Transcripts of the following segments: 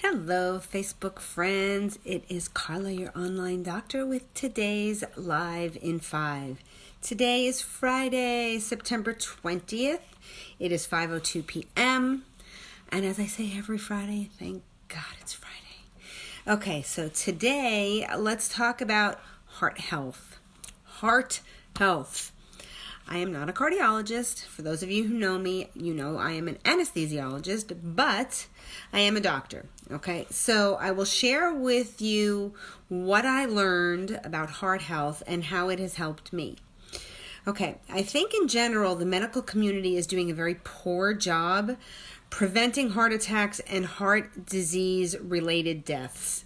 Hello, Facebook friends. It is Carla, your online doctor, with today's Live in 5. Today is Friday, September 20th. It is 5:02 p.m. And as I say every Friday, thank God it's Friday. Okay, so today let's talk about heart health. Heart health. I am not a cardiologist. For those of you who know me, you know I am an anesthesiologist, but I am a doctor. Okay, so I will share with you what I learned about heart health and how it has helped me. Okay, I think in general the medical community is doing a very poor job preventing heart attacks and heart disease related deaths.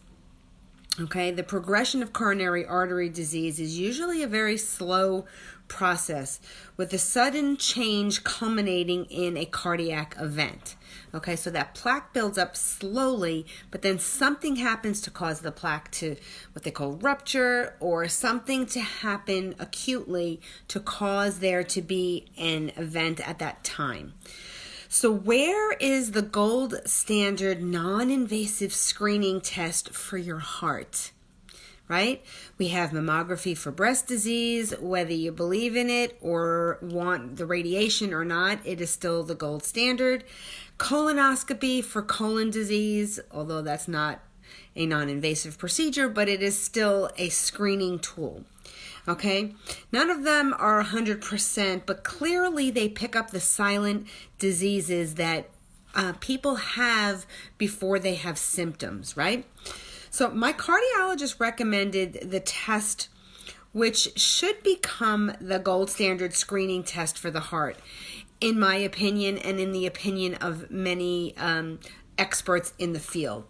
Okay, the progression of coronary artery disease is usually a very slow process with a sudden change culminating in a cardiac event. Okay, so that plaque builds up slowly, but then something happens to cause the plaque to what they call rupture, or something to happen acutely to cause there to be an event at that time. So where is the gold standard non-invasive screening test for your heart? Right? We have mammography for breast disease. Whether you believe in it or want the radiation or not, it is still the gold standard. Colonoscopy for colon disease, although that's not a non-invasive procedure, but it is still a screening tool. Okay, none of them are 100%, but clearly they pick up the silent diseases that people have before they have symptoms, right? So my cardiologist recommended the test, which should become the gold standard screening test for the heart, in my opinion, and in the opinion of many experts in the field.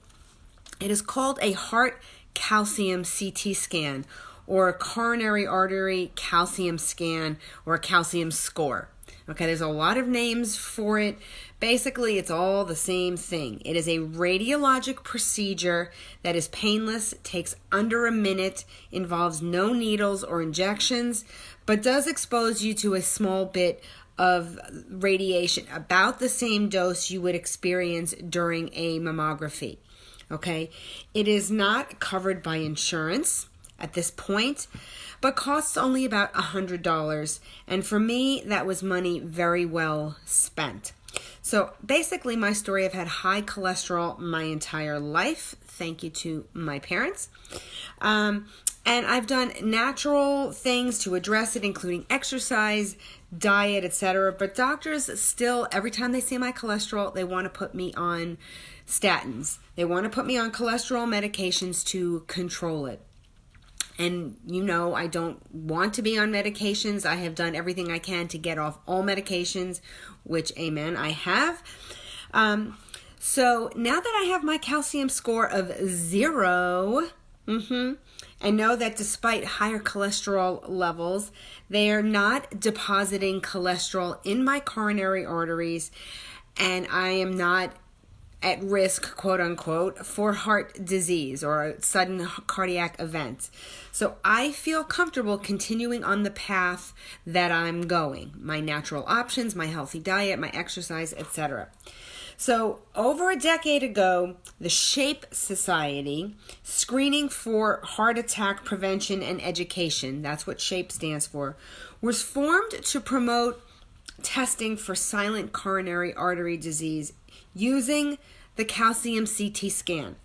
It is called a heart calcium CT scan, or a coronary artery calcium scan, or a calcium score. Okay, there's a lot of names for it. Basically, it's all the same thing. It is a radiologic procedure that is painless, takes under a minute, involves no needles or injections, but does expose you to a small bit of radiation, about the same dose you would experience during a mammography. Okay, it is not covered by insurance at this point, but costs only about $100. And for me, that was money very well spent. So basically, my story, I've had high cholesterol my entire life. Thank you to my parents. And I've done natural things to address it, including exercise, diet, etc. But doctors still, every time they see my cholesterol, they want to put me on statins. They want to put me on cholesterol medications to control it. And you know, I don't want to be on medications. I have done everything I can to get off all medications, which, amen, I have. So now that I have my calcium score of 0, I know that despite higher cholesterol levels, they are not depositing cholesterol in my coronary arteries, and I am not at risk, quote unquote, for heart disease or a sudden cardiac event. So I feel comfortable continuing on the path that I'm going. My natural options, my healthy diet, my exercise, etc. So over a decade ago, the SHAPE Society, Screening for Heart Attack Prevention and Education, that's what SHAPE stands for, was formed to promote testing for silent coronary artery disease using the calcium CT scan.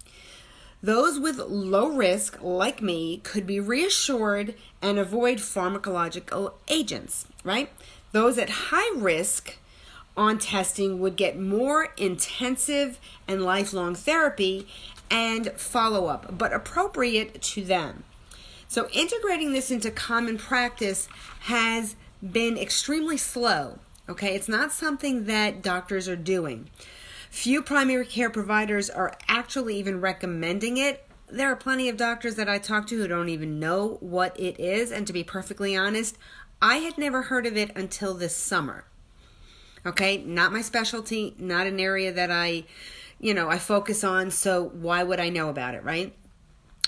Those with low risk, like me, could be reassured and avoid pharmacological agents, right? Those at high risk on testing would get more intensive and lifelong therapy and follow-up, but appropriate to them. So integrating this into common practice has been extremely slow. Okay, it's not something that doctors are doing. Few primary care providers are actually even recommending it. There are plenty of doctors that I talk to who don't even know what it is, and to be perfectly honest, I had never heard of it until this summer. Okay, not my specialty, not an area that I focus on, so why would I know about it, right?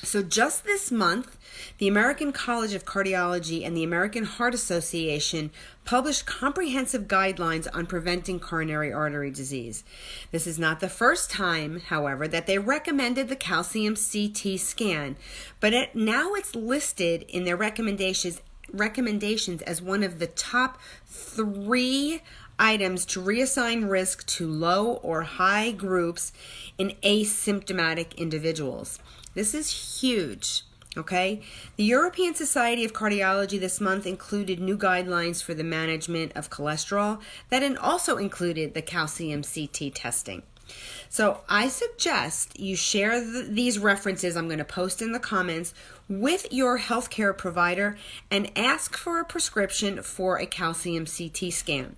So just this month, the American College of Cardiology and the American Heart Association published comprehensive guidelines on preventing coronary artery disease. This is not the first time, however, that they recommended the calcium CT scan, but now it's listed in their recommendations as one of the top 3 items to reassign risk to low or high groups in asymptomatic individuals. This is huge, okay? The European Society of Cardiology this month included new guidelines for the management of cholesterol that also included the calcium CT testing. So I suggest you share these references I'm going to post in the comments with your healthcare provider and ask for a prescription for a calcium CT scan.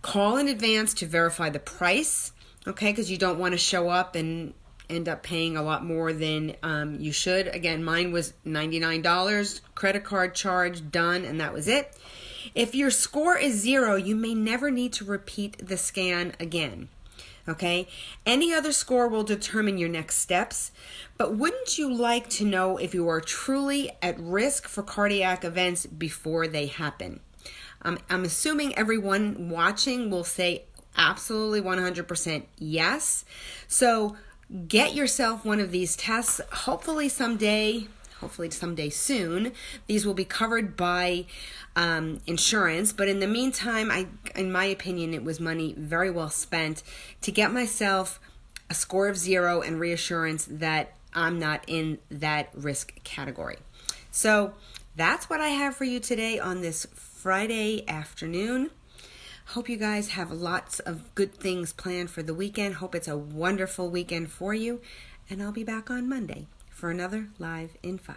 Call in advance to verify the price, okay, because you don't want to show up and end up paying a lot more than you should. Again, mine was $99, credit card charge, done, and that was it. If your score is 0, you may never need to repeat the scan again. Okay? Any other score will determine your next steps, but wouldn't you like to know if you are truly at risk for cardiac events before they happen? I'm assuming everyone watching will say absolutely 100% yes. So get yourself one of these tests. Hopefully someday soon, these will be covered by insurance. But in the meantime, in my opinion, it was money very well spent to get myself a score of 0 and reassurance that I'm not in that risk category. So that's what I have for you today on this Friday afternoon. Hope you guys have lots of good things planned for the weekend. Hope it's a wonderful weekend for you. And I'll be back on Monday for another Live in 5.